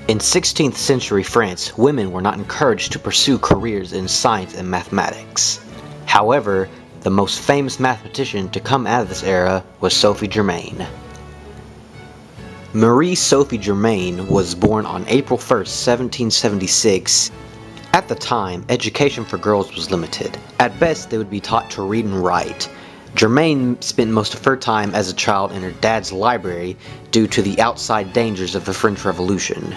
In 16th century France, women were not encouraged to pursue careers in science and mathematics. However, the most famous mathematician to come out of this era was Sophie Germain. Marie Sophie Germain was born on April 1st, 1776. At the time, education for girls was limited. At best, they would be taught to read and write. Germain spent most of her time as a child in her dad's library due to the outside dangers of the French Revolution.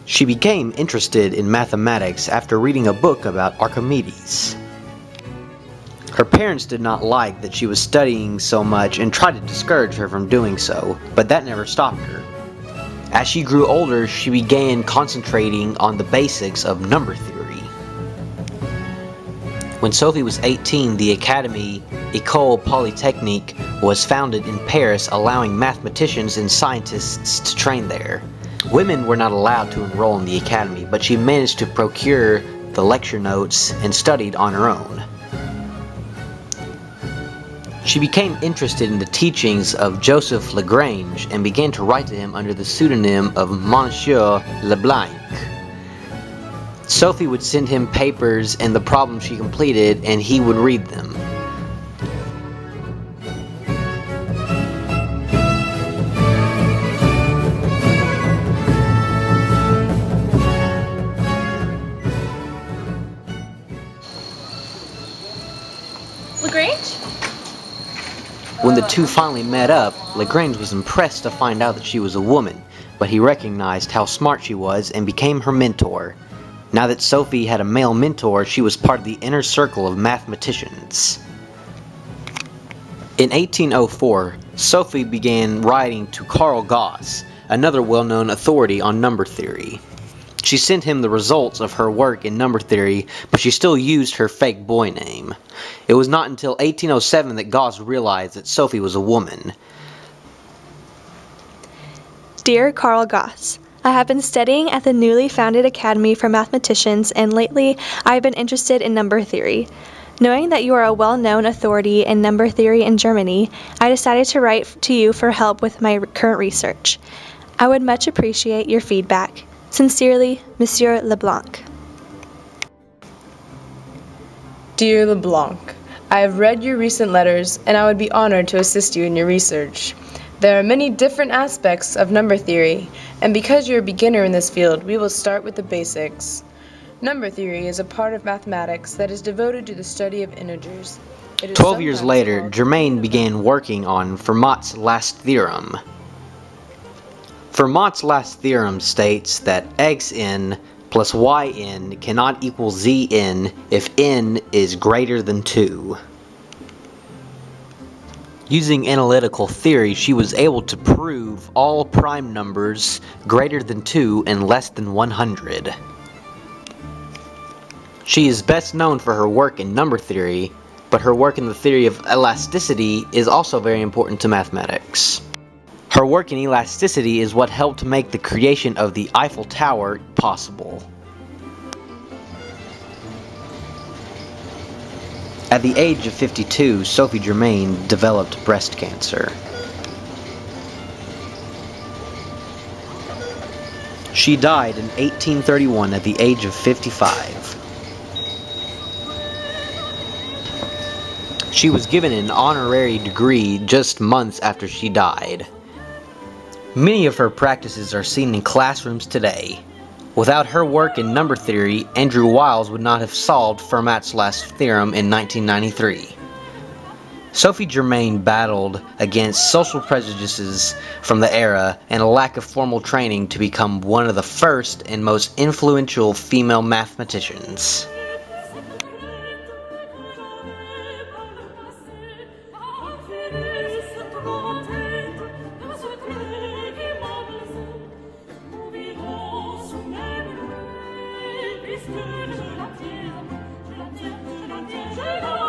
She became interested in mathematics after reading a book about Archimedes. Her parents did not like that she was studying so much and tried to discourage her from doing so, but that never stopped her. As she grew older, she began concentrating on the basics of number theory. When Sophie was 18, the Académie École Polytechnique was founded in Paris, allowing mathematicians and scientists to train there. Women were not allowed to enroll in the academy, but she managed to procure the lecture notes and studied on her own. She became interested in the teachings of Joseph Lagrange and began to write to him under the pseudonym of Monsieur Leblanc. Sophie would send him papers and the problems she completed, and he would read them. Lagrange? When the two finally met up, Lagrange was impressed to find out that she was a woman, but he recognized how smart she was and became her mentor. Now that Sophie had a male mentor, she was part of the inner circle of mathematicians. In 1804, Sophie began writing to Carl Gauss, another well-known authority on number theory. She sent him the results of her work in number theory, but she still used her fake boy name. It was not until 1807 that Gauss realized that Sophie was a woman. Dear Carl Gauss, I have been studying at the newly founded Academy for Mathematicians, and lately I have been interested in number theory. Knowing that you are a well-known authority in number theory in Germany, I decided to write to you for help with my current research. I would much appreciate your feedback. Sincerely, Monsieur Leblanc. Dear Leblanc, I have read your recent letters, and I would be honored to assist you in your research. There are many different aspects of number theory, and because you're a beginner in this field, we will start with the basics. Number theory is a part of mathematics that is devoted to the study of integers. 12 years later, Germain began working on Fermat's last theorem. Fermat's last theorem states that xn plus yn cannot equal zn if n is greater than 2. Using analytical theory, she was able to prove all prime numbers greater than 2 and less than 100. She is best known for her work in number theory, but her work in the theory of elasticity is also very important to mathematics. Her work in elasticity is what helped make the creation of the Eiffel Tower possible. At the age of 52, Sophie Germain developed breast cancer. She died in 1831 at the age of 55. She was given an honorary degree just months after she died. Many of her practices are seen in classrooms today. Without her work in number theory, Andrew Wiles would not have solved Fermat's last theorem in 1993. Sophie Germain battled against social prejudices from the era and a lack of formal training to become one of the first and most influential female mathematicians. Je la tiens,